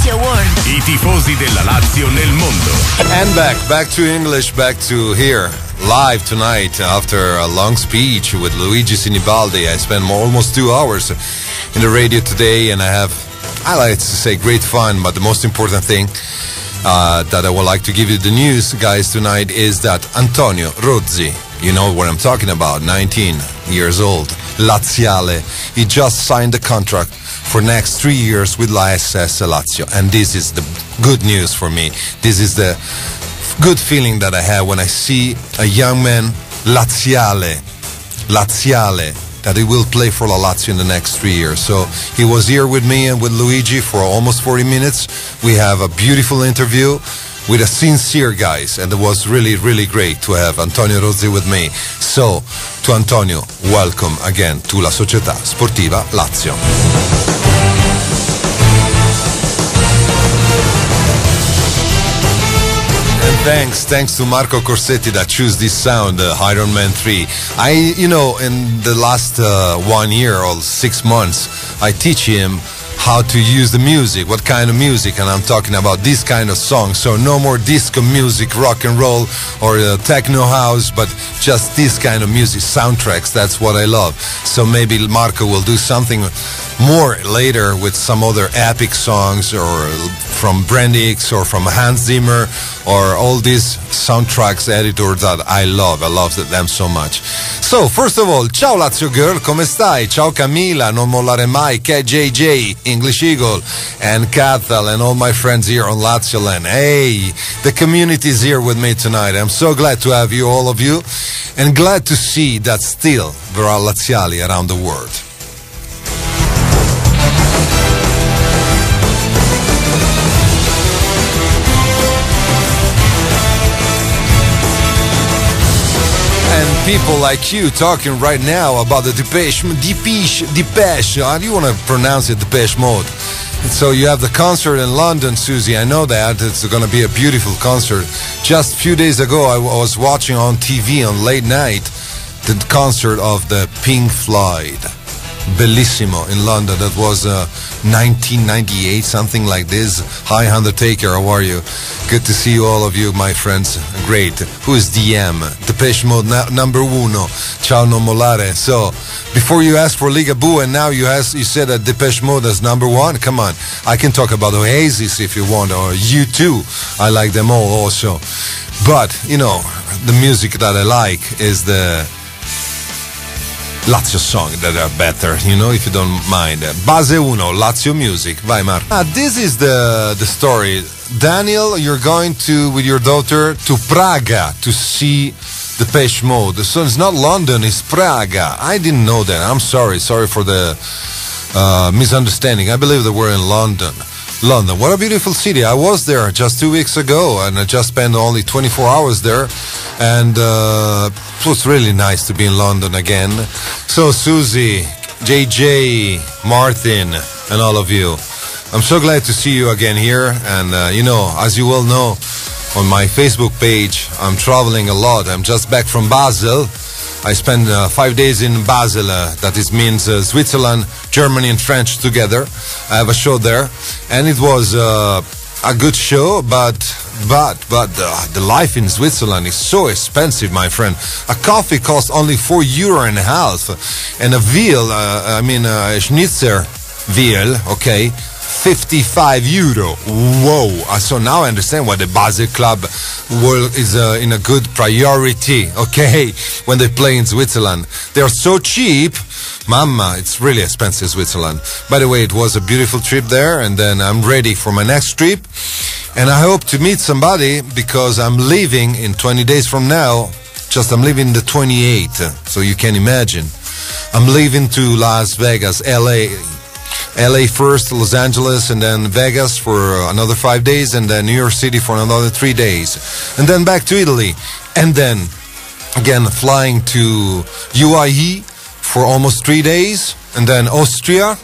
Lazio World. I tifosi della Lazio nel mondo. And back to English, back to here, live tonight after a long speech with Luigi Sinibaldi. I spent almost 2 hours in the radio today, and I like to say great fun, but the most important thing that I would like to give you the news, guys, tonight is that Antonio Rozzi, you know what I'm talking about, 19 years old, Laziale, he just signed the contract for next 3 years with l'ASS Lazio, and this is the good news for me. This is the good feeling that I have when I see a young man, Laziale, that he will play for La Lazio in the next 3 years. So he was here with me and with Luigi for almost 40 minutes. We have a beautiful interview with a sincere guys, and it was really, really great to have Antonio Rozzi with me. So, to Antonio, welcome again to La Società Sportiva Lazio. Thanks to Marco Corsetti that chose this sound, Iron Man 3. In the last 1 year or 6 months, I teach him how to use the music, what kind of music, and I'm talking about this kind of song. So no more disco music, rock and roll, or techno house, but just this kind of music, soundtracks. That's what I love. So maybe Marco will do something more later with some other epic songs, or from Brandy X, or from Hans Zimmer, or all these soundtracks editors that I love. I love them so much. So, first of all, ciao Lazio Girl, come stai? Ciao Camila, non mollare mai, KJJ, English Eagle, and Cathal, and all my friends here on Lazio Land. Hey, the community is here with me tonight. I'm so glad to have you, all of you, and glad to see that still there are Laziali around the world. And people like you talking right now about the Depeche, how do you want to pronounce it, Depeche Mode? And so you have the concert in London, Susie, I know that, it's going to be a beautiful concert. Just a few days ago, I was watching on TV on late night the concert of the Pink Floyd. Bellissimo in London. That was 1998, something like this. Hi Undertaker, how are you? Good to see you, all of you, my friends. Great. Who is DM? Depeche Mode number uno. Ciao non mollare. So, before you ask for Ligabue, and now you said that Depeche Mode is number one. Come on, I can talk about Oasis if you want, or U2. I like them all also. But the music that I like is the Lazio song that are better, if you don't mind. Base 1, Lazio music. Vai, Marco. This is the story. Daniel, you're going with your daughter to Praga to see Depeche Mode. So it's not London, it's Praga. I didn't know that. I'm sorry. Sorry for the misunderstanding. I believe that we're in London. London, what a beautiful city. I was there just 2 weeks ago, and I just spent only 24 hours there, and it was really nice to be in London again. So Susie, JJ, Martin, and all of you, I'm so glad to see you again here. And as you all know, on my Facebook page, I'm traveling a lot. I'm just back from Basel. I spent 5 days in Basel, that means Switzerland, Germany and French together. I have a show there, and it was a good show, but the life in Switzerland is so expensive, my friend. A coffee costs only €4.50, and a veal, a schnitzer veal, okay, €55. Whoa! So now I understand why the Basel Club is in a good priority, okay, when they play in Switzerland. They're so cheap. Mama, it's really expensive, Switzerland. By the way, it was a beautiful trip there, and then I'm ready for my next trip. And I hope to meet somebody, because I'm leaving in 20 days from now. I'm leaving the 28th, so you can imagine. I'm leaving to Las Vegas, LA first, Los Angeles, and then Vegas for another 5 days, and then New York City for another 3 days. And then back to Italy. And then, again, flying to UAE for almost 3 days, and then Austria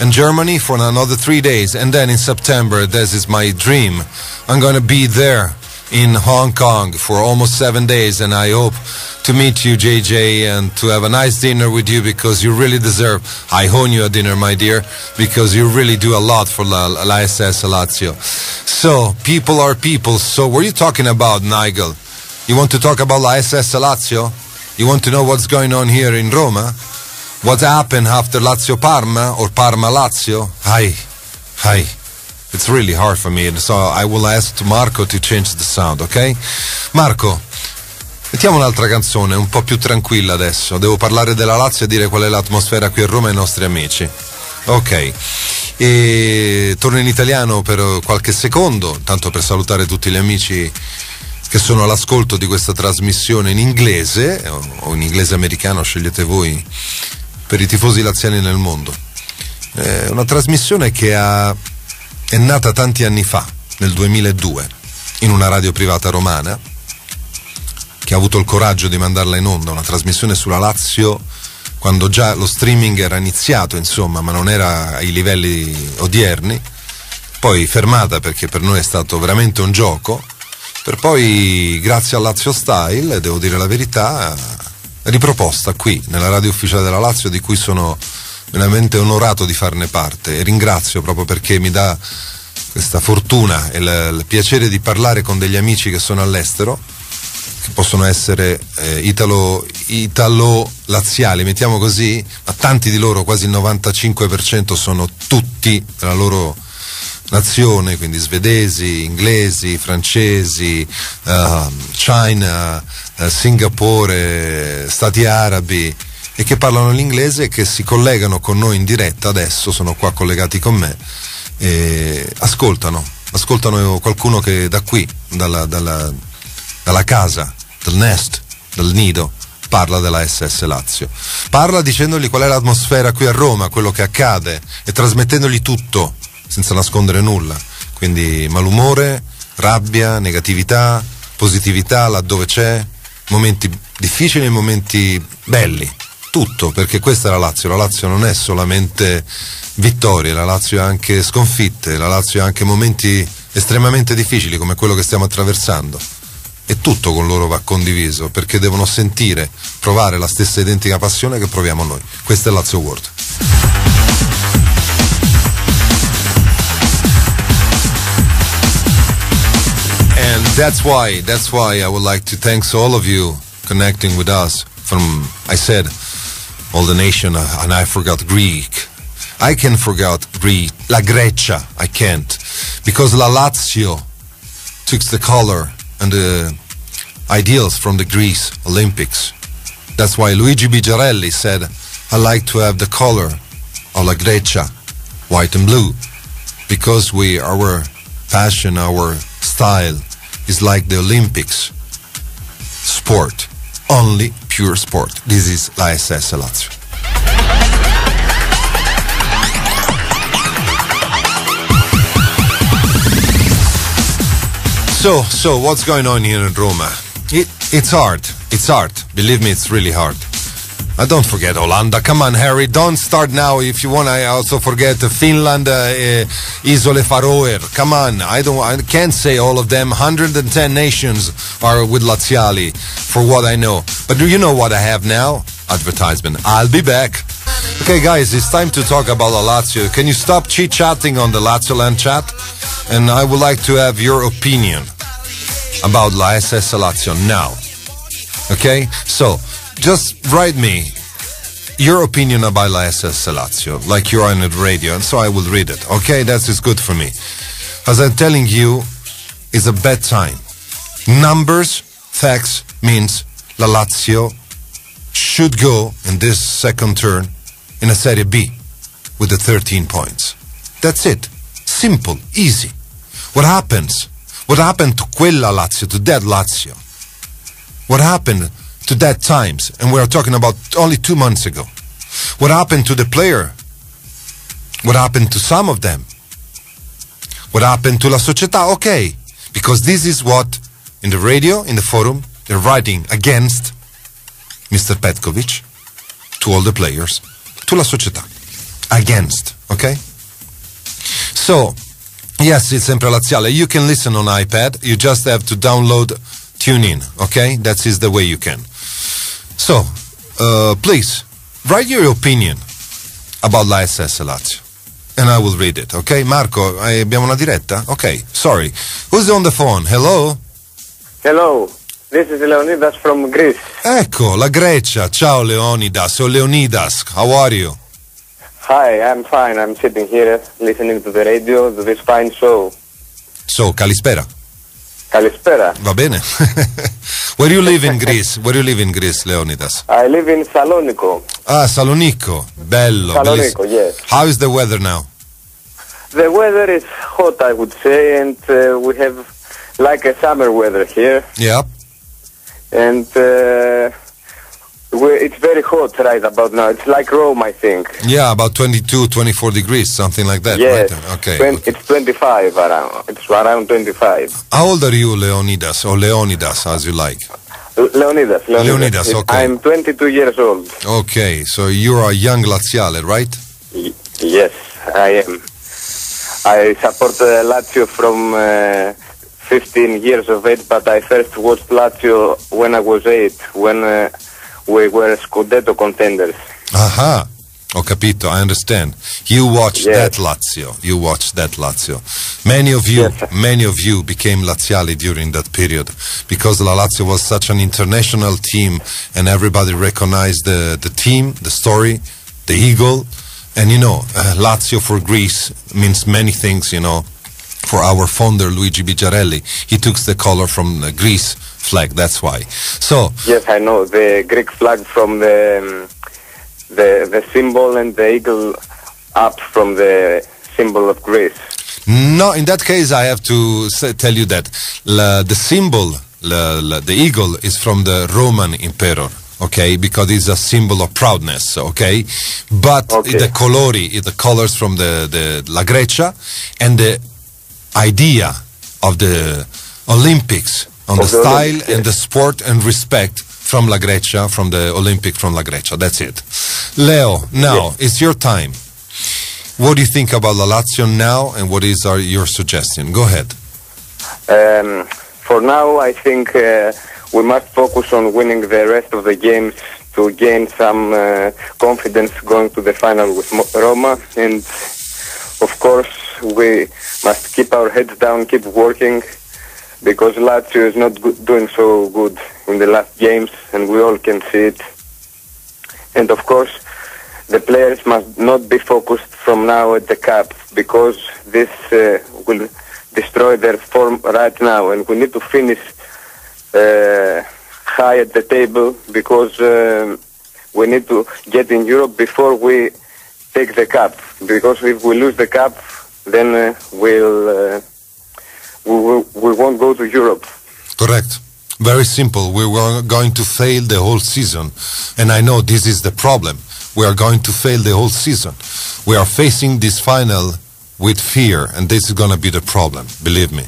and Germany for another 3 days. And then in September, this is my dream. I'm going to be there in Hong Kong for almost 7 days, and I hope to meet you, JJ, and to have a nice dinner with you, because you really deserve. I own you a dinner, my dear, because you really do a lot for la SS Lazio. So, people are people. So, what are you talking about, Nigel? You want to talk about la SS Lazio? You want to know what's going on here in Roma? What happened after Lazio-Parma or Parma-Lazio? Hi. It's really hard for me, so I will ask to Marco to change the sound, ok? Marco, mettiamo un'altra canzone, un po' più tranquilla adesso. Devo parlare della Lazio e dire qual è l'atmosfera qui a Roma ai nostri amici. Ok, e torno in italiano per qualche secondo, tanto per salutare tutti gli amici che sono all'ascolto di questa trasmissione in inglese, o in inglese americano, scegliete voi, per i tifosi laziali nel mondo. È una trasmissione che è nata tanti anni fa, nel 2002, in una radio privata romana, che ha avuto il coraggio di mandarla in onda, una trasmissione sulla Lazio, quando già lo streaming era iniziato, insomma, ma non era ai livelli odierni, poi fermata perché per noi è stato veramente un gioco, per poi, grazie al LazioStyle, devo dire la verità, riproposta qui, nella radio ufficiale della Lazio, di cui sono veramente onorato di farne parte, e ringrazio proprio perché mi dà questa fortuna e il piacere di parlare con degli amici che sono all'estero, che possono essere italo-laziali, mettiamo così, ma tanti di loro, quasi il 95%, sono tutti della loro nazione, quindi svedesi, inglesi, francesi, China, Singapore, Stati Arabi, e che parlano l'inglese e che si collegano con noi in diretta adesso, sono qua collegati con me e ascoltano qualcuno che da qui, dalla casa, dal nest, dal nido, parla della SS Lazio, parla dicendogli qual è l'atmosfera qui a Roma, quello che accade, e trasmettendogli tutto senza nascondere nulla, quindi malumore, rabbia, negatività, positività laddove c'è, momenti difficili e momenti belli, tutto, perché questa è la Lazio non è solamente vittorie, la Lazio è anche sconfitte, la Lazio è anche momenti estremamente difficili come quello che stiamo attraversando, e tutto con loro va condiviso, perché devono sentire, provare la stessa identica passione che proviamo noi. Questa è Lazio World. And that's why I would like to thank all of you connecting with us from, I said, all the nation, and I forgot Greek. I can forget Greek. La Grecia, I can't. Because La Lazio took the color and the ideals from the Greece Olympics. That's why Luigi Bigiarelli said, I like to have the color of La Grecia, white and blue. Because our passion, our style is like the Olympics. Sport. Only pure sport. This is la SS Lazio. So what's going on here in Roma? It's hard. Believe me, it's really hard. Don't forget Olanda. Come on, Harry. Don't start now. If you want, I also forget Finland, Isole Faroe. Come on. I can't say all of them. 110 nations are with Laziali, for what I know. But do you know what I have now? Advertisement. I'll be back. Okay, guys, it's time to talk about La Lazio. Can you stop chit-chatting on the Lazio Land chat? And I would like to have your opinion about La SS Lazio now. Okay? So, just write me your opinion about La SS Lazio, like you're on the radio, and so I will read it. Okay? That is good for me. As I'm telling you, it's a bad time. Numbers, facts, means La Lazio should go in this second turn in a Serie B with the 13 points. That's it. Simple, easy. What happens? What happened to quella Lazio, to that Lazio? What happened to that times? And we are talking about only 2 months ago. What happened to the player? What happened to some of them? What happened to la società? Okay, because this is what in the radio, in the forum, they're writing against Mr. Petkovic, to all the players, to la società. Against, okay? So, Yes, it's sempre laziale. You can listen on iPad. You just have to download TuneIn, okay? That is the way you can. So, please, write your opinion about la SS Lazio. And I will read it, okay? Marco, abbiamo una diretta? Okay, sorry. Who's on the phone? Hello? Hello, this is Leonidas from Greece. Ecco, la Grecia. Ciao Leonidas o Leonidas. How are you? Hi, I'm fine. I'm sitting here listening to the radio, to this fine show. So, Kalispera. Kalispera. Va bene. Where do you live in Greece? Where do you live in Greece, Leonidas? I live in Salonico. Ah, Salonico. Bello. Salonico, yes. How is the weather now? The weather is hot, I would say, and we have like a summer weather here. Yeah. And it's very hot right about now. It's like Rome, I think. Yeah, about 22, 24 degrees, something like that. Yes. Right? Okay. It's 25 around. It's around 25. How old are you, Leonidas, or Leonidas, as you like? Leonidas. Leonidas, okay. I'm 22 years old. Okay, so you're a young Laziale, right? Yes, I am. I support Lazio from 15 years of age, but I first watched Lazio when I was 8, when we were Scudetto contenders. Aha, ho capito, I understand. You watched Yes. that Lazio. You watched that Lazio. Many of you became Laziali during that period because La Lazio was such an international team and everybody recognized the team, the story, the eagle. And Lazio for Greece means many things, For our founder, Luigi Bigiarelli, he took the color from the Greece flag, that's why. So Yes, I know, the Greek flag from the symbol and the eagle up from the symbol of Greece. no, in that case, I have to tell you that the symbol, the eagle, is from the Roman emperor. Okay, because it's a symbol of proudness. Okay, but the colors from the La Grecia, and the idea of the Olympics on the style and the sport and respect from La Grecia, from the Olympic from La Grecia. That's it. Leo, now it's your time. What do you think about La Lazio now, and what is your suggestion? Go ahead. For now, I think we must focus on winning the rest of the games to gain some confidence going to the final with Roma. And of course, we must keep our heads down, keep working, because Lazio is not doing so good in the last games, and we all can see it. And of course, the players must not be focused from now at the cup, because this will destroy their form right now, and we need to finish high at the table, because we need to get in Europe before we take the cup, because if we lose the cup, then we won't go to Europe. Correct. Very simple. We were going to fail the whole season, and I know this is the problem. We are going to fail the whole season. We are facing this final with fear, and this is going to be the problem, believe me.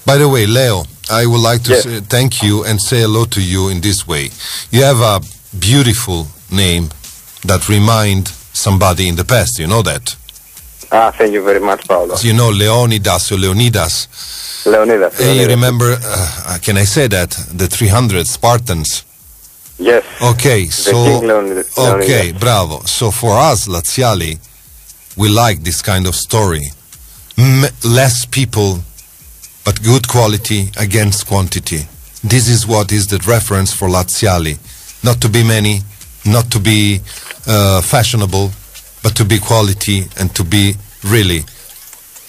By the way, Leo, I would like to say thank you and say hello to you in this way. You have a beautiful name that reminds somebody in the past, you know that? Thank you very much, Paolo. You know Leonidas or Leonidas. Leonidas. You remember, can I say that, the 300 Spartans? Yes. Okay, The King Leonidas. Okay, bravo. So for us, Laziali, we like this kind of story. Less people, but good quality against quantity. This is what is the reference for Laziali. Not to be many, not to be fashionable, but to be quality and to be really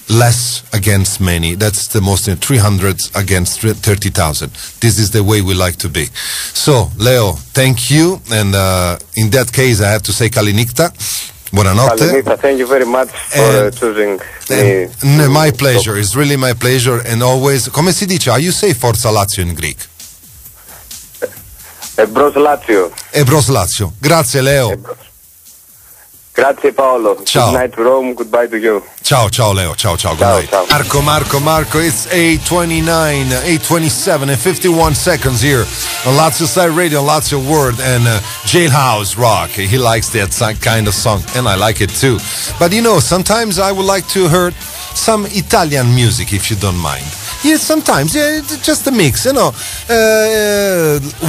less against many. That's the most in 300 against 30,000. This is the way we like to be. So, Leo, thank you. And in that case, I have to say Kalinikta. Buonanotte. Kalinikta, thank you very much for choosing me. My pleasure. It's really my pleasure. And always, come si dice, how you say Forza Lazio in Greek? Ebros Lazio. Ebros Lazio. Grazie, Leo. Grazie Paolo. Ciao. Good night Rome, goodbye to you. Ciao, ciao Leo, ciao, good night. Ciao. Marco, it's 8:29, 8:27 and 51 seconds here on LazioStyle Radio, on Lazio World, and Jailhouse Rock. He likes that kind of song, and I like it too. But sometimes I would like to hear some Italian music, if you don't mind. Yeah, sometimes, just a mix,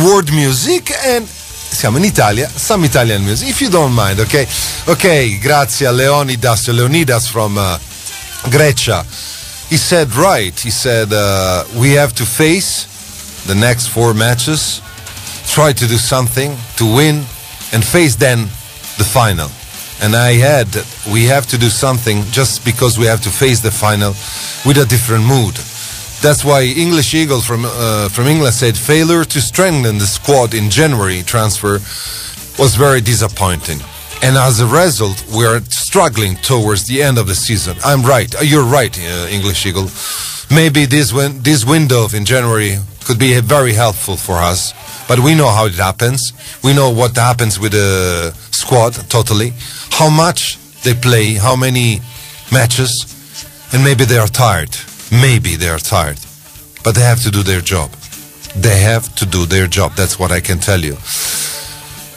world music and siamo in Italia, some Italian music, if you don't mind, okay? Okay, grazie a Leonidas from Grecia. He said, we have to face the next 4 matches, try to do something to win, and face then the final. And we have to do something just because we have to face the final with a different mood. That's why English Eagle from England said failure to strengthen the squad in January transfer was very disappointing. And as a result, we are struggling towards the end of the season. I'm right. You're right, English Eagle. Maybe this window in January could be very helpful for us. But we know how it happens. We know what happens with the squad totally. How much they play, how many matches. And maybe they are tired. Maybe they are tired. But they have to do their job. They have to do their job. That's what I can tell you.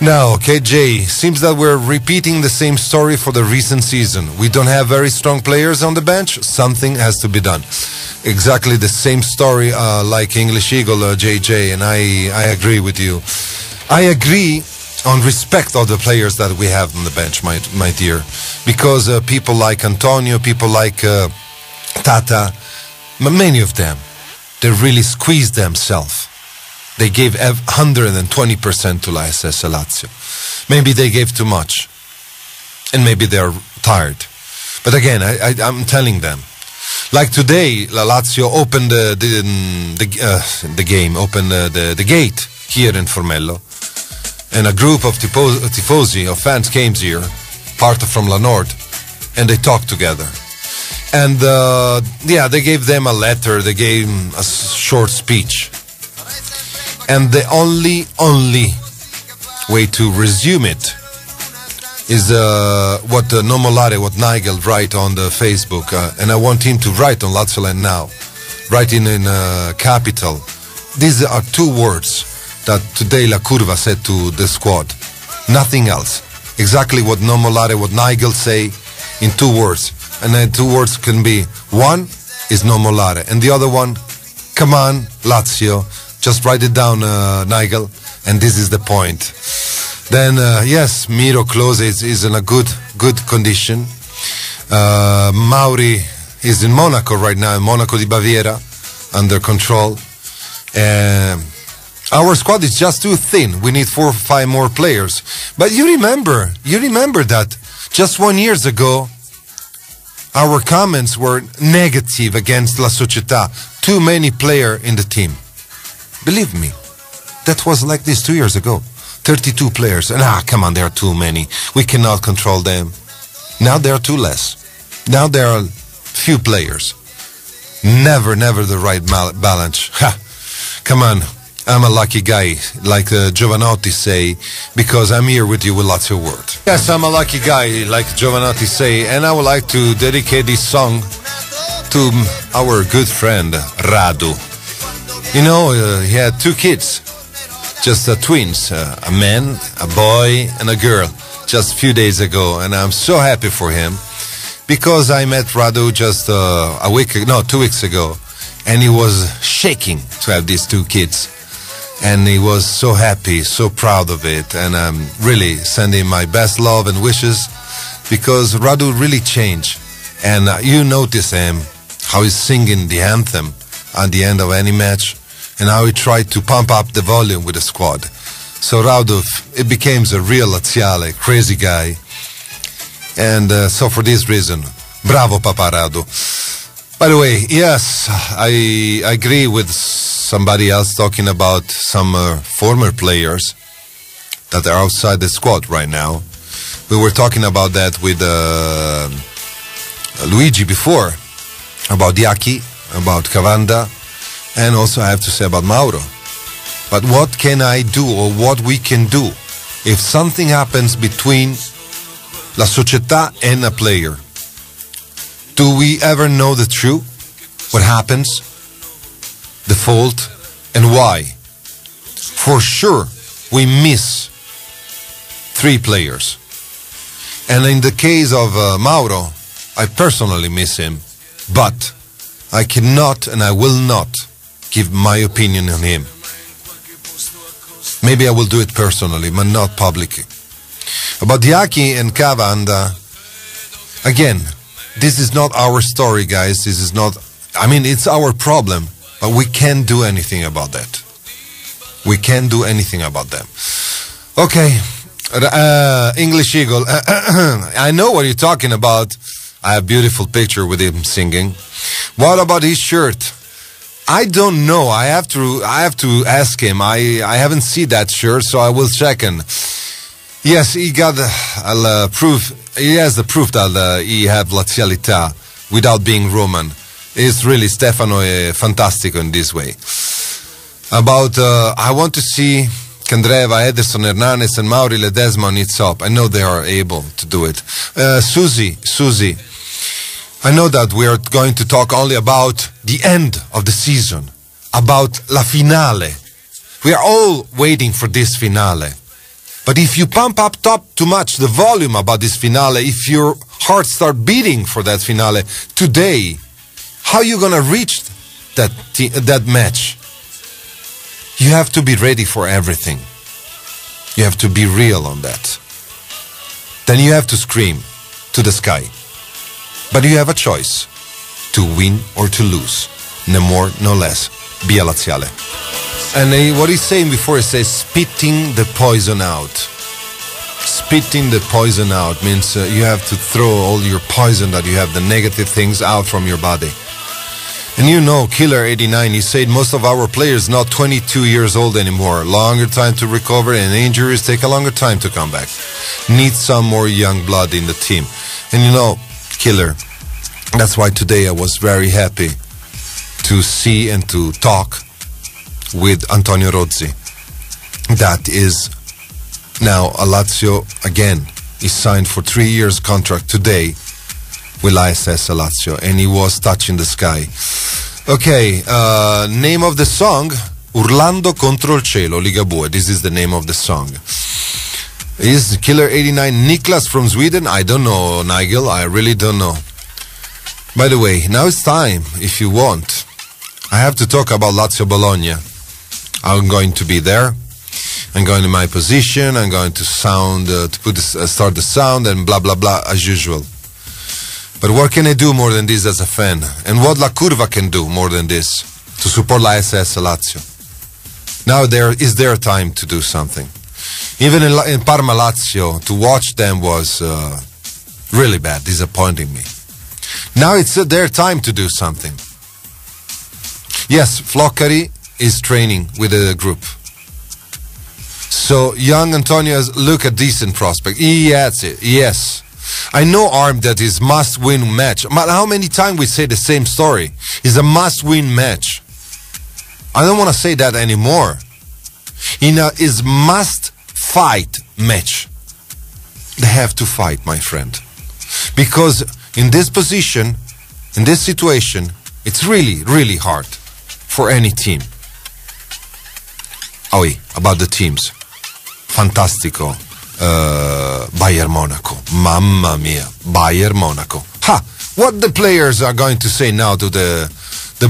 Now, KJ, seems that we're repeating the same story for the recent season. We don't have very strong players on the bench. Something has to be done. Exactly the same story like English Eagle, JJ, and I agree with you. I agree on respect of the players that we have on the bench, my dear. Because people like Antonio, people like Tata, many of them, they really squeezed themselves. They gave 120% to Lazio. Maybe they gave too much. And maybe they're tired. But again, I'm telling them. Like today, Lazio opened the game, opened the gate here in Formello. And a group of tifosi, of fans came here, part from La Nord, and they talked together. And they gave them a letter, they gave them a short speech. And the only way to resume it is what Nomolare, what Nigel write on the Facebook, and I want him to write on Lazio Land now, writing in capital. These are 2 words that today La Curva said to the squad. Nothing else. Exactly what Nomolare, what Nigel say in 2 words. And then 2 words can be, one is Nomolare, and the other one, come on, Lazio. Just write it down, Nigel, and this is the point. Then, yes, Miro Klose is in a good condition. Mauri is in Monaco right now, in Monaco di Baviera, under control. Our squad is just too thin. We need 4 or 5 more players. But you remember that just 1 year ago, our comments were negative against La Società. Too many players in the team. Believe me, that was like this 2 years ago. 32 players. And come on, there are too many. We cannot control them. Now there are 2 less. Now there are few players. Never the right balance. Come on. I'm a lucky guy, like Giovanotti say, because I'm here with you with Lazio World. Yes, I'm a lucky guy, like Giovanotti say, and I would like to dedicate this song to our good friend, Radu. You know, he had 2 kids, just twins, a man, a boy, and a girl, just a few days ago, and I'm so happy for him, because I met Radu just 2 weeks ago, and he was shaking to have these 2 kids. And he was so happy, so proud of it. And I'm really sending my best love and wishes because Radu really changed. And you notice him, how he's singing the anthem at the end of any match and how he tried to pump up the volume with the squad. So Radu, it became a real laziale, crazy guy. And so for this reason, bravo Papa Radu. By the way, yes, I agree with somebody else talking about some former players that are outside the squad right now. We were talking about that with Luigi before, about Diaki, about Cavanda, and also I have to say about Mauro. But what can I do, or what we can do, if something happens between La Società and a player? Do we ever know the truth? What happens? The fault? And why? For sure, we miss 3 players. And in the case of Mauro, I personally miss him but I cannot and I will not give my opinion on him. Maybe I will do it personally, but not publicly. About Diaki and Cava, and again, this is not our story, guys. This is not, it's our problem, but we can't do anything about that. We can't do anything about them. Okay, English Eagle. I know what you're talking about. I have a beautiful picture with him singing. What about his shirt? I don't know. I have to ask him. I haven't seen that shirt, so I will check him. Yes, he got proof. He has the proof that he have lazialità without being Roman. It's really, Stefano è fantastico in this way. About, I want to see Candreva, Ederson, Hernanes, and Mauri Ledesma on its up. I know they are able to do it. Susie, I know that we are going to talk only about the end of the season, about la finale. We are all waiting for this finale. But if you pump up too much the volume about this finale, if your heart start beating for that finale today, how are you going to reach that match? You have to be ready for everything. You have to be real on that. Then you have to scream to the sky. But you have a choice to win or to lose. No more, no less. Via Laziale. And what he's saying before, he says spitting the poison out. Spitting the poison out means you have to throw all your poison that you have, the negative things out from your body. And you know, Killer 89, he said most of our players not 22 years old anymore. Longer time to recover and injuries take a longer time to come back. Need some more young blood in the team. And you know, Killer, that's why today I was very happy to see and to talk with Antonio Rozzi. That is now a Lazio again. He signed for 3 years contract today with ISS Lazio, and he was touching the sky. Okay, name of the song, Urlando contro il cielo, Ligabue. This is the name of the song. Is Killer 89 Niklas from Sweden? I don't know, Nigel. I really don't know. By the way, now it's time, if you want. I have to talk about Lazio Bologna. I'm going to be there. I'm going to my position. I'm going to sound, start the sound and blah, blah, blah, as usual. But what can I do more than this as a fan? And what La Curva can do more than this to support La SS Lazio? Now there is their time to do something. Even in Parma Lazio, to watch them was really bad, disappointing me. Now it's their time to do something. Yes, Floccari is training with a group. So young Antonio has look a decent prospect. He has it, yes. I know, Arm, that is must-win match. But how many times we say the same story? It's a must-win match. I don't want to say that anymore. It's must-fight match. They have to fight, my friend. Because in this position, in this situation, it's really, really hard for any team. Oh, about the teams. Fantastico. Bayern Monaco. Mamma mia. Bayern Monaco. What the players are going to say now to the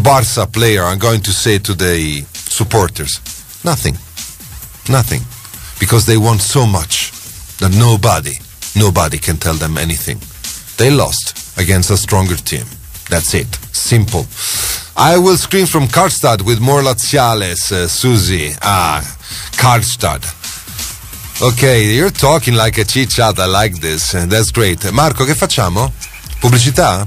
Barca player are going to say to the supporters? Nothing. Because they want so much that nobody can tell them anything. They lost against a stronger team. That's it. Simple. I will scream from Karlstad with more Laziales, Susie. Karlstad. Okay, you're talking like a chit-chat. I like this. That's great. Marco, che facciamo? Pubblicità?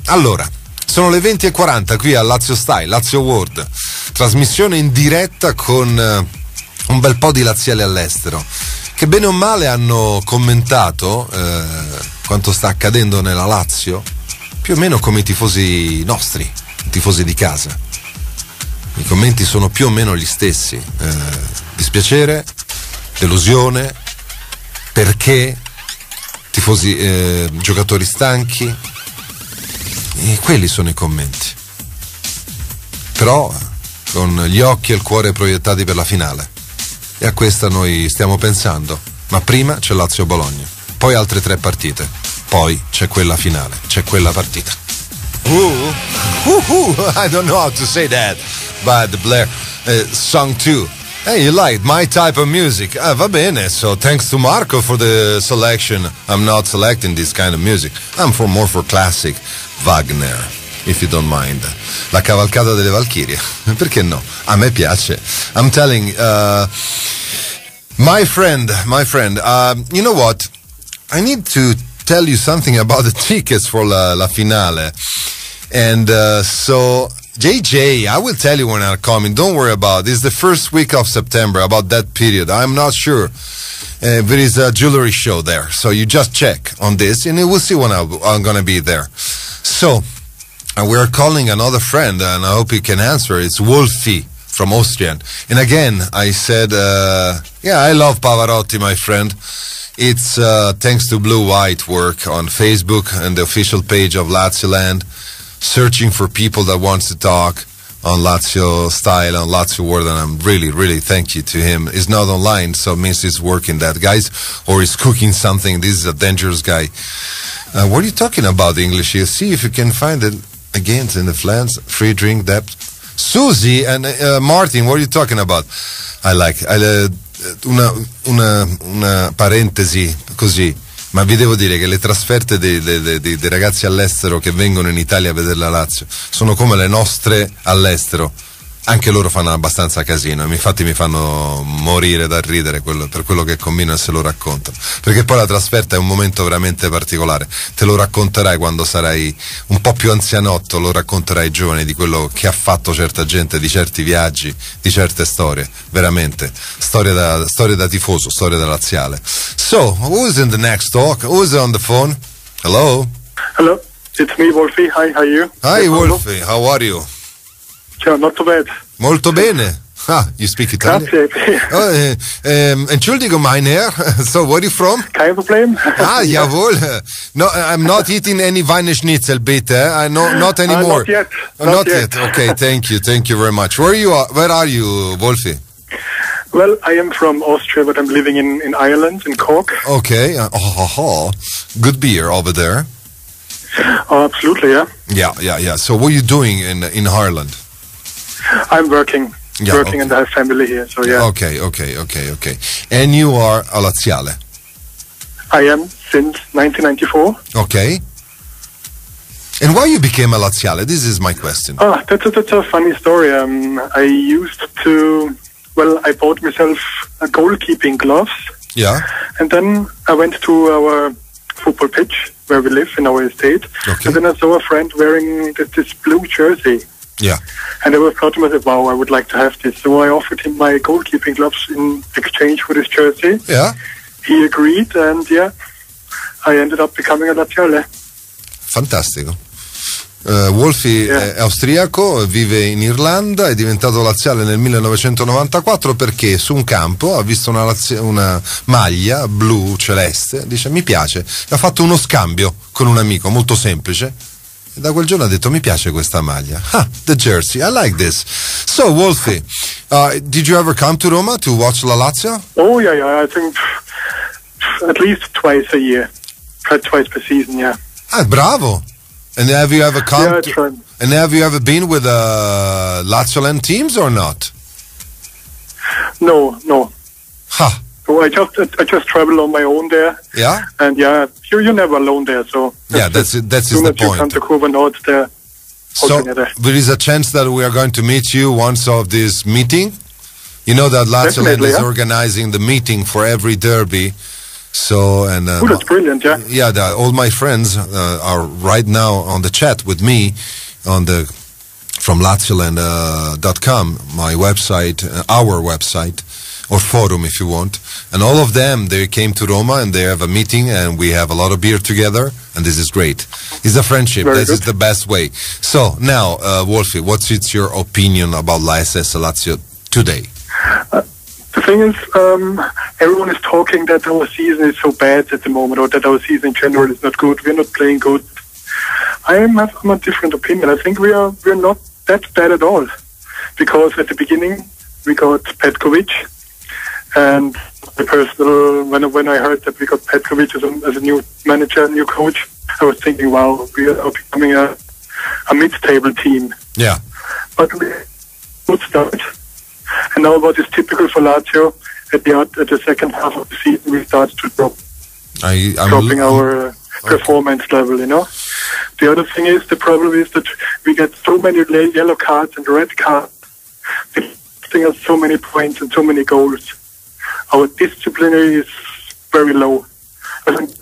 Allora, sono le 20:40 qui a LazioStyle, Lazio World. Trasmissione in diretta con un bel po' di laziali all'estero, che bene o male hanno commentato quanto sta accadendo nella Lazio, più o meno come i tifosi nostri, i tifosi di casa. I commenti sono più o meno gli stessi. Dispiacere, delusione, perché tifosi, giocatori stanchi, e quelli sono i commenti. Però con gli occhi e il cuore proiettati per la finale, e a questa noi stiamo pensando. Ma prima c'è Lazio Bologna, poi altre 3 partite, poi c'è quella finale, c'è quella partita. I don't know how to say that, but the Blair song 2. Hey, you like my type of music? Va bene, so thanks to Marco for the selection. I'm not selecting this kind of music. I'm more for classic Wagner, if you don't mind. La cavalcata delle Valchirie. Perché no? A me piace. I'm telling, my friend, you know what? I need to tell you something about the tickets for la finale. And so, JJ, I will tell you when I'm coming. Don't worry about it. It's the first week of September, about that period. I'm not sure. There is a jewelry show there. So you just check on this, and we'll see when I'm going to be there. So, we're calling another friend, and I hope he can answer. It's Wolfie from Austrian. And again, I said, I love Pavarotti, my friend. It's thanks to Blue White work on Facebook and the official page of Lazio Land, searching for people that wants to talk on LazioStyle, on Lazio World, and I'm really, really thank you to him. He's not online, so it means he's working that, guys, or he's cooking something. This is a dangerous guy. What are you talking about, English here? See if you can find it. Again, it's in the flans, free drink, depth. Susie and Martin, what are you talking about? Una parentesi così. Ma vi devo dire che le trasferte dei ragazzi all'estero che vengono in Italia a vedere la Lazio sono come le nostre all'estero. Anche loro fanno abbastanza casino, infatti mi fanno morire da ridere per quello che combinano e se lo raccontano. Perché poi la trasferta è un momento veramente particolare. Te lo racconterai quando sarai un po' più anzianotto, lo racconterai giovane di quello che ha fatto certa gente, di certi viaggi, di certe storie. Veramente. Storia da tifoso, storia da laziale. So, who is in the next talk? Who is on the phone? Hello? Hello, it's me, Wolfie. Hi, how are you? Hi, Wolfie. How are you? Ciao, not too bad. Molto bene. Ah, you speak Italian? Grazie. Entschuldigung, mein Herr. So, where are you from? Kein Problem. Ah, jawohl. No, I'm not eating any Weine Schnitzel, bitte. Not anymore. Not yet. Not yet. Okay, thank you very much. Where are you, Wolfie? Well, I am from Austria, but I'm living in Ireland, in Cork. Okay. Good beer over there. Oh, absolutely, yeah. Yeah. So what are you doing in Ireland? I'm working. And I have family here, so yeah. Okay. And you are a laziale? I am since 1994. Okay. And why you became a laziale? This is my question. Oh, that's a funny story. I bought myself a goalkeeping gloves. Yeah. And then I went to our football pitch where we live in our estate. Okay. And then I saw a friend wearing this blue jersey. Yeah. And I thought to myself, wow, I would like to have this. So I offered him my goalkeeping gloves in exchange for this jersey. Yeah. He agreed, and I ended up becoming a laziale. Fantastico. Wolfie è austriaco, vive in Irlanda, è diventato laziale nel 1994 perché su un campo ha visto una maglia blu celeste, dice mi piace, ha fatto uno scambio con un amico molto semplice e da quel giorno ha detto mi piace questa maglia, the jersey, I like this. So Wolfie, did you ever come to Roma to watch La Lazio? Oh yeah, I think at least twice a year, twice per season, yeah. Bravo. And have you ever come? Yeah, and have you ever been with Lazio Land teams or not? No. Ha. So I just travel on my own there. Yeah. And you're never alone there. So that's the point. You come to Coppa North there. So there is a chance that we are going to meet you once of this meeting. You know that Lazio Land is organizing the meeting for every derby. So that's brilliant, yeah. Yeah, all my friends are right now on the chat with me from LazioLand.com, my website, our website, or forum if you want. And all of them, they came to Roma and they have a meeting and we have a lot of beer together and this is great. It's a friendship. This is the best way. So now, Wolfie, what's your opinion about La SS Lazio today? The thing is, everyone is talking that our season is so bad at the moment, or that our season in general is not good. We're not playing good. I have a different opinion. I think we're not that bad at all, because at the beginning we got Petkovic, and when I heard that we got Petkovic as a new manager, new coach, I was thinking, wow, we are becoming a a mid-table team. Yeah. But we would start. And now what is typical for Lazio, at the second half of the season, we start to drop. Dropping our performance level, you know. The other thing is, the problem is that we get so many yellow cards and red cards. It's costing us so many points and so many goals. Our disciplinary is very low. I think it's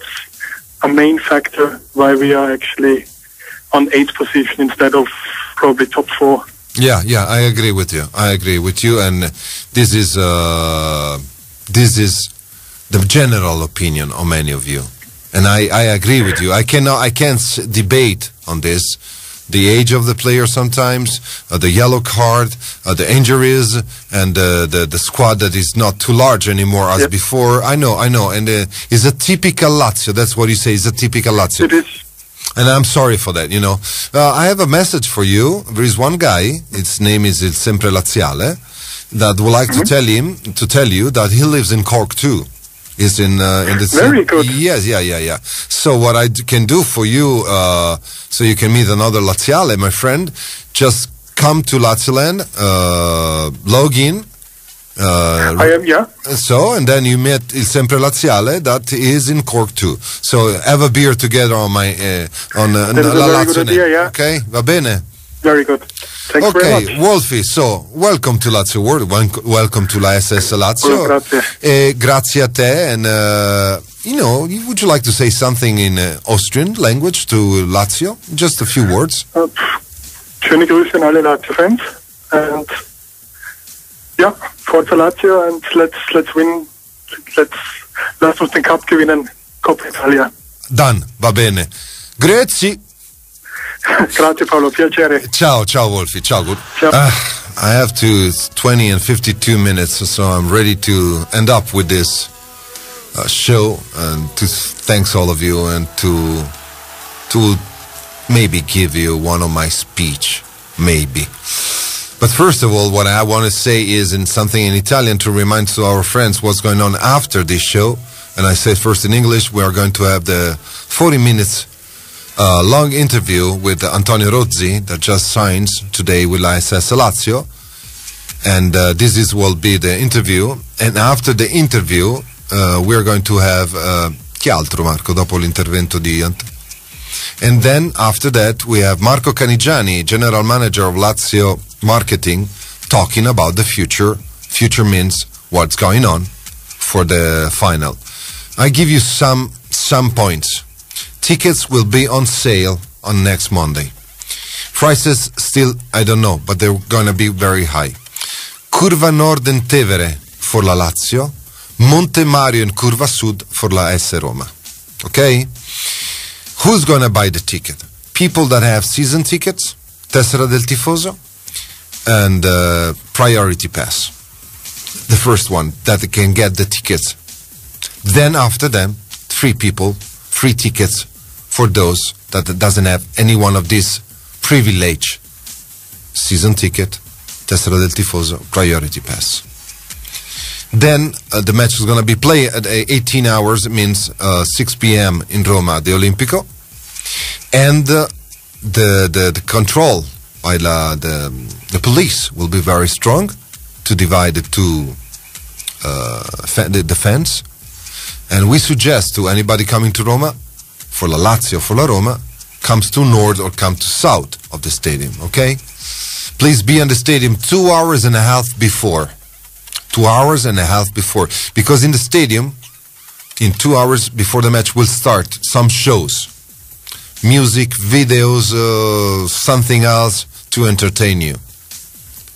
a main factor why we are actually on 8th position instead of probably top 4. Yeah, I agree with you. And this is the general opinion of many of you. And I agree with you. I can't debate on this. The age of the player sometimes, the yellow card, the injuries, and the squad that is not too large anymore as before. I know. And it's a typical Lazio. That's what you say. It's a typical Lazio. It is. And I'm sorry for that, you know. I have a message for you. There is one guy, his name is Il Sempre Laziale, that would like to tell you that he lives in Cork too. He's in the very good. Yes, yeah. So what I can do for you, so you can meet another Laziale, my friend, just come to Lazioland, log in. I am, yeah. So, and then you met Il Sempre Laziale that is in Cork too. So have a beer together on my on La Lazio. Idea, yeah. Okay, va bene. Very good. Thanks very much. Wolfie, so welcome to Lazio World, welcome to La SS Lazio. Grazie. Grazie a te, and you know, would you like to say something in Austrian language to Lazio? Just a few words. Schöne Grüße an alle Lazio-Fans, and ja, Forza Lazio, and let's win. Lass uns den Cup gewinnen, Coppa Italia. Done, va bene. Grazie. Grazie Paolo, piacere. Ciao Wolfie, ciao. Good. Ciao. I have it's 20 and 52 minutes, so I'm ready to end up with this show, and to thanks all of you, and to maybe give you one of my speech, maybe. But first of all, what I want to say is in something in Italian to remind to our friends what's going on after this show. And I say first in English, we are going to have the 40 minutes long interview with Antonio Rozzi that just signs today with La SS Lazio. And this will be the interview. And after the interview, we're going to have... chi altro, Marco, dopo l'intervento di Antonio? And then after that, we have Marco Canigiani, General Manager of Lazio Marketing, talking about the future. Future means what's going on for the final. I give you some points. Tickets will be on sale on next Monday. Prices still, I don't know, but they're going to be very high. Curva Nord and Tevere for la Lazio, Monte Mario and Curva Sud for la S Roma. Okay? Who's going to buy the ticket? People that have season tickets, Tessera del Tifoso, and Priority Pass. The first one that can get the tickets. Then after them, 3 people, 3 tickets for those that doesn't have any one of these privilege. Season ticket, Tessera del Tifoso, Priority Pass. Then the match is going to be played at 18 hours, it means 6 p.m. in Roma, the Olimpico. And the control by the police will be very strong to divide it to the fans. And we suggest to anybody coming to Roma, for la Lazio, for la Roma, comes to north or come to south of the stadium, okay? Please be in the stadium 2 hours and a half before. 2 hours and a half before. Because in the stadium, in 2 hours before the match will start, some shows. Music, videos, something else to entertain you.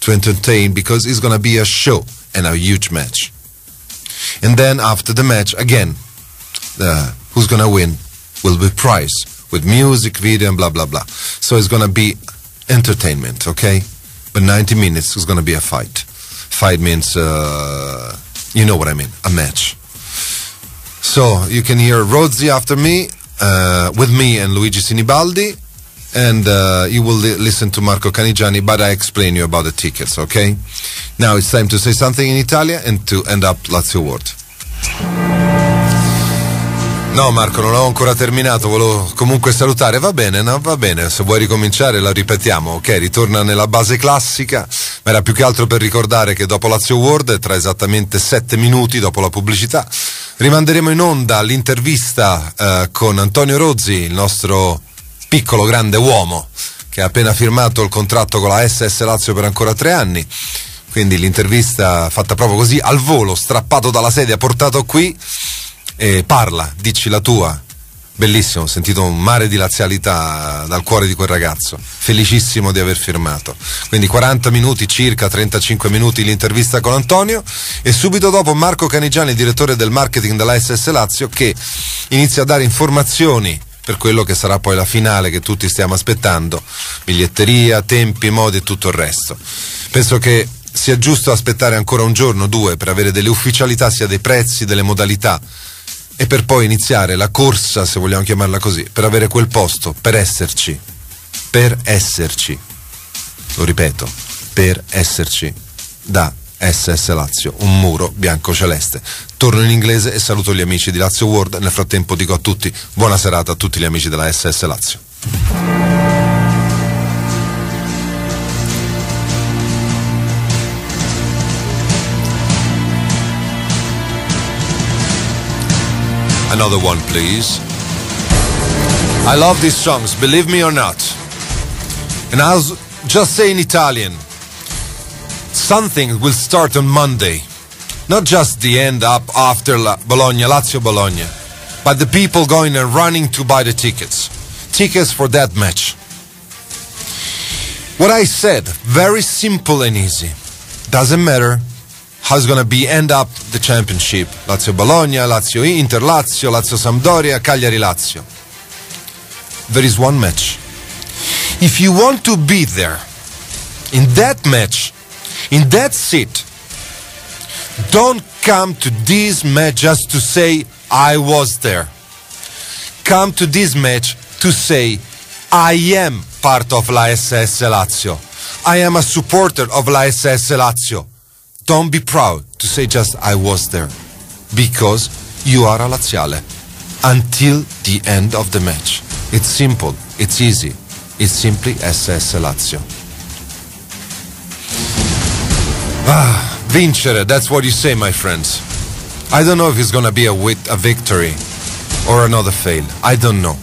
To entertain, because it's going to be a show and a huge match. And then after the match, again, who's going to win will be prized with music, video, and blah, blah, blah. So it's going to be entertainment, okay? But 90 minutes is going to be a fight. Fight means, you know what I mean, a match. So you can hear Rozzi after me, with me and Luigi Sinibaldi, and you will listen to Marco Canigiani, but I explain you about the tickets, okay? Now it's time to say something in Italia and to end up Lazio World. No Marco, non ho ancora terminato, volevo comunque salutare, va bene, no? Va bene, se vuoi ricominciare la ripetiamo, ok, ritorna nella base classica, ma era più che altro per ricordare che dopo Lazio World, tra esattamente 7 minuti dopo la pubblicità, rimanderemo in onda l'intervista con Antonio Rozzi, il nostro piccolo grande uomo, che ha appena firmato il contratto con la SS Lazio per ancora 3 anni, quindi l'intervista fatta proprio così, al volo, strappato dalla sedia, portato qui. E parla, dici la tua. Bellissimo, ho sentito un mare di lazialità dal cuore di quel ragazzo, felicissimo di aver firmato. Quindi 40 minuti circa, 35 minuti l'intervista con Antonio, e subito dopo Marco Canigiani, direttore del marketing della SS Lazio, che inizia a dare informazioni per quello che sarà poi la finale che tutti stiamo aspettando, biglietteria, tempi, modi e tutto il resto. Penso che sia giusto aspettare ancora un giorno, 2, per avere delle ufficialità sia dei prezzi, delle modalità, e per poi iniziare la corsa, se vogliamo chiamarla così, per avere quel posto, per esserci, lo ripeto, per esserci da SS Lazio, un muro bianco-celeste. Torno in inglese e saluto gli amici di Lazio World, nel frattempo dico a tutti buona serata a tutti gli amici della SS Lazio. Another one, please. I love these songs, believe me or not. And I'll just say in Italian, something will start on Monday. Not just the end up after Bologna, Lazio Bologna, but the people going and running to buy the tickets. Tickets for that match. What I said, very simple and easy. Doesn't matter how it's going to be end up the championship. Lazio Bologna, Lazio Inter, Lazio Sampdoria, Cagliari Lazio. There is one match. If you want to be there, in that match, in that seat, don't come to this match just to say, I was there. Come to this match to say, I am part of la SS Lazio. I am a supporter of la SS Lazio. Don't be proud to say just I was there, because you are a Laziale until the end of the match. It's simple, it's easy, it's simply SS Lazio. Vincere, that's what you say, my friends. I don't know if it's gonna be a victory or another fail, I don't know.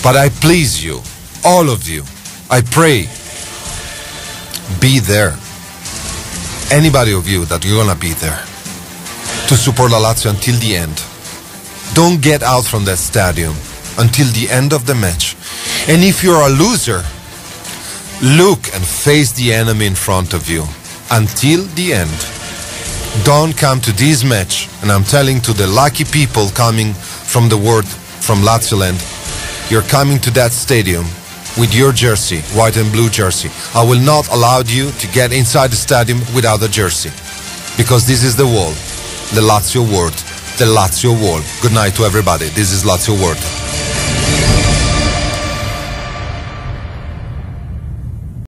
But I please you, all of you, I pray, be there. Anybody of you that you're gonna be there to support La Lazio until the end. Don't get out from that stadium until the end of the match. And if you're a loser, look and face the enemy in front of you until the end. Don't come to this match, and I'm telling to the lucky people coming from the world, from Lazio land, you're coming to that stadium with your jersey, white and blue jersey. I will not allow you to get inside the stadium without a jersey, because this is the wall, the Lazio World, the Lazio Wall. Good night to everybody. This is Lazio World.